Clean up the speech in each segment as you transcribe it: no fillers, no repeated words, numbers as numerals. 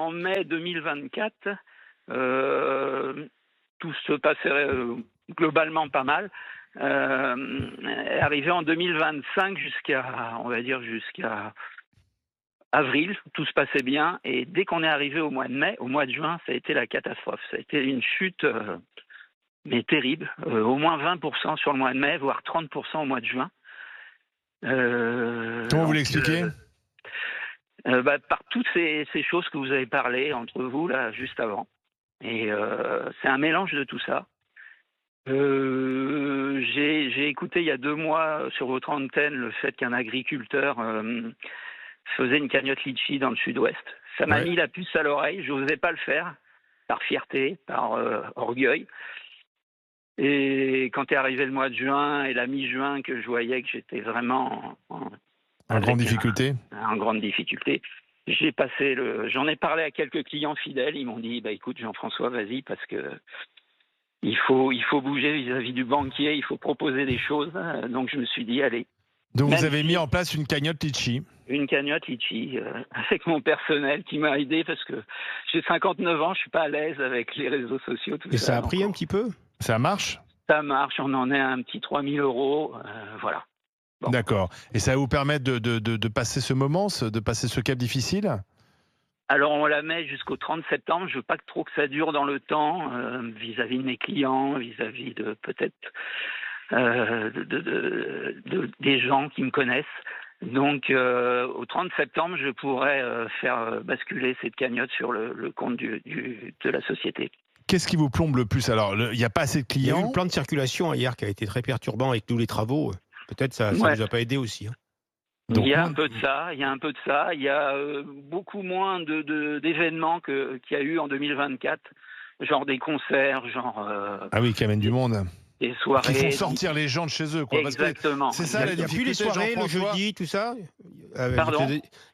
en mai 2024, tout se passait globalement pas mal. Arrivé en 2025 jusqu'à avril, tout se passait bien. Et dès qu'on est arrivé au mois de mai, au mois de juin, ça a été la catastrophe. Ça a été une chute, mais terrible. Au moins 20% sur le mois de mai, voire 30% au mois de juin. Comment vous l'expliquez par toutes ces choses que vous avez parlé entre vous, là, juste avant. Et c'est un mélange de tout ça. J'ai écouté il y a 2 mois sur votre antenne le fait qu'un agriculteur faisait une cagnotte litchi dans le sud-ouest. Ça m'a mis la puce à l'oreille. Je n'osais pas le faire, par fierté, par orgueil. Et quand est arrivé le mois de juin et la mi-juin, que je voyais que j'étais vraiment en grande difficulté. En grande difficulté. J'en ai parlé à quelques clients fidèles. Ils m'ont dit, écoute Jean-François, vas-y, parce que il faut bouger vis-à-vis du banquier, il faut proposer des choses. Donc je me suis dit, allez. Donc vous avez mis en place une cagnotte litchi. Une cagnotte litchi avec mon personnel qui m'a aidé parce que j'ai 59 ans, je suis pas à l'aise avec les réseaux sociaux. Tout Et ça a pris un petit peu. Ça marche? Ça marche, on en est à un petit 3 000 €, voilà. Bon. D'accord. Et ça va vous permettre de passer ce moment, de passer ce cap difficile? Alors on la met jusqu'au 30 septembre. Je veux pas trop que ça dure dans le temps, vis-à-vis de mes clients, vis-à-vis de peut-être des gens qui me connaissent. Donc au 30 septembre, je pourrais faire basculer cette cagnotte sur le compte de la société. Qu'est-ce qui vous plombe le plus? Alors, il n'y a pas assez de clients. Il y a eu le plan de circulation hier qui a été très perturbant avec tous les travaux. Peut-être ça ne vous a pas aidé aussi. Donc, il y a un peu de ça. Il y a beaucoup moins d'événements qu'il y a eu en 2024, genre des concerts, ah oui, qui amènent du monde. Des soirées. Qui font sortir les gens de chez eux, quoi. Exactement. C'est ça, il n'y a plus les soirées, le jeudi, tout ça. Pardon.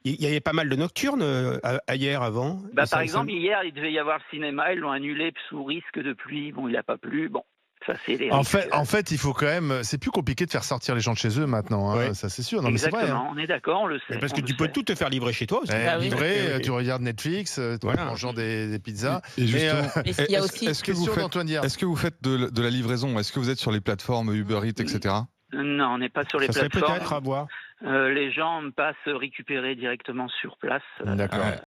Il y avait pas mal de nocturnes hier, avant. Par exemple, hier, il devait y avoir le cinéma, ils l'ont annulé sous risque de pluie. Bon, il n'a pas plu. Bon, ça c'est les risques. En fait, il faut quand même. C'est plus compliqué de faire sortir les gens de chez eux maintenant. Hein, ça c'est sûr. Non, exactement. Mais c'est vrai, hein. On est d'accord, on le sait. Parce que tu peux tout te faire livrer chez toi aussi. Livrer, tu regardes Netflix, en mangeant des pizzas. Et justement, est-ce que vous faites de la livraison? Est-ce que vous êtes sur les plateformes Uber Eats, etc.? Non, on n'est pas sur les plateformes. Ça serait peut-être à voir. Les gens passent récupérer directement sur place. D'accord.